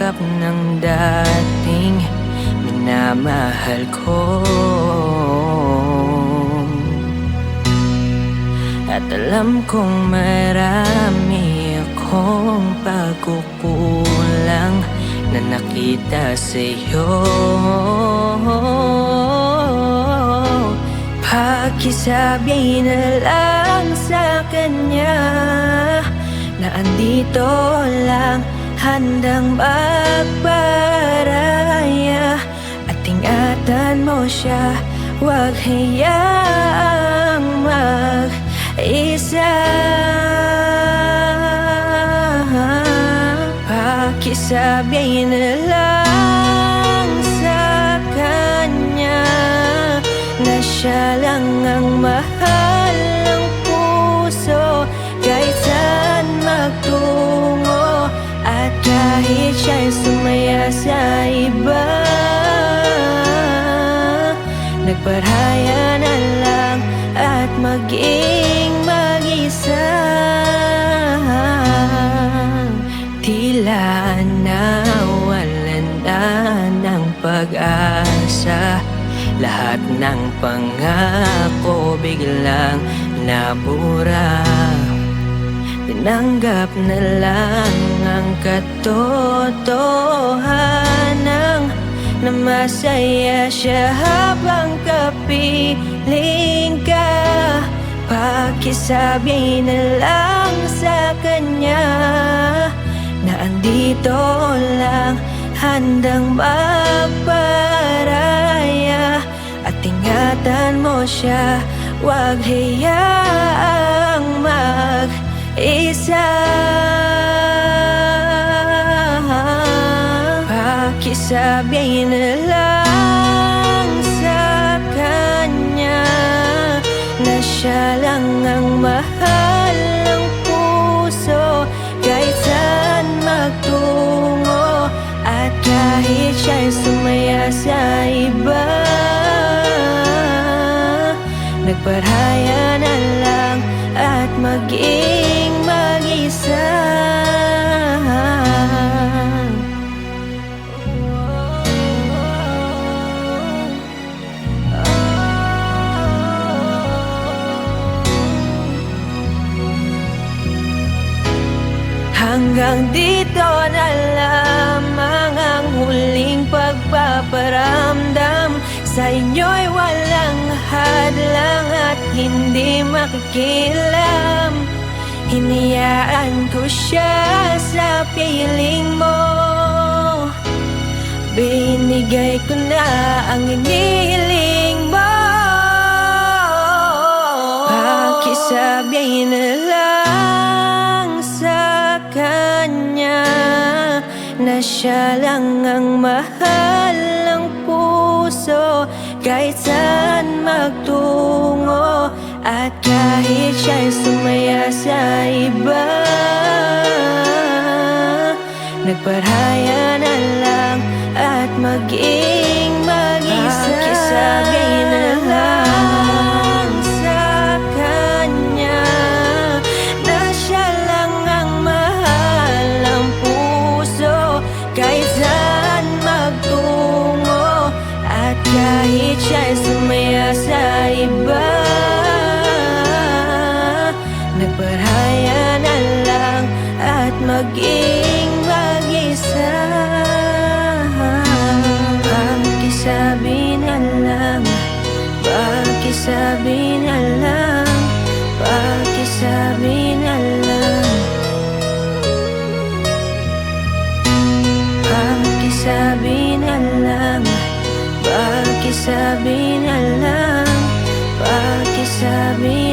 yakap ng dating minamahal ko. At alam kong marami akong pagkukulang na nakita sa'yo. Pakisabi na lang sa kanya na andito lang, handang magparaya. At ingatan mo siya, huwag hayaang mag-isa. Pakisabi na lang sa kanya na siya lang ang mahal ng puso, kahit saan magtungo. At kahit siya'y sumaya sa iba, nagparaya na lang at maging mag-isa. Tila nawalan na ng pag-asa, lahat ng pangako biglang nabura. Tinanggap na lang ang katotohanan na masaya siya habang kapiling ka. Pakisabi na lang sa kanya na andito lang, handang magparaya. At ingatan mo siya, huwag hayaang mag-isa. Pakisabi na lang sa kanya na siya lang ang mahal ng puso, kahit saan magtungo. At kahit siya'y sumaya sa iba, nagparaya na lang at maging mag-isa. Hanggang dito na lamang ang huling pagpaparamdam. Sa inyo'y walang hadlang at hindi makikilam. Hinayaan ko siya sa piling mo, binigay ko na ang inihiling mo. Pakisabi na lang sa kanya na siya lang ang mahal ng puso, kahit saan magtungo. At kahit siya'y sumaya sa iba, nagparaya na lang at maging mag-isa. Pakisabi na lang sa kanya na siya lang ang mahal ng puso, kahit saan magtungo. At kahit siya'y sumaya sa iba, nagparaya na lang at maging mag-isa. Pakisabi na lang, pakisabi na lang, pakisabi na lang. Pakisabi na lang, pakisabi na lang, pakisabi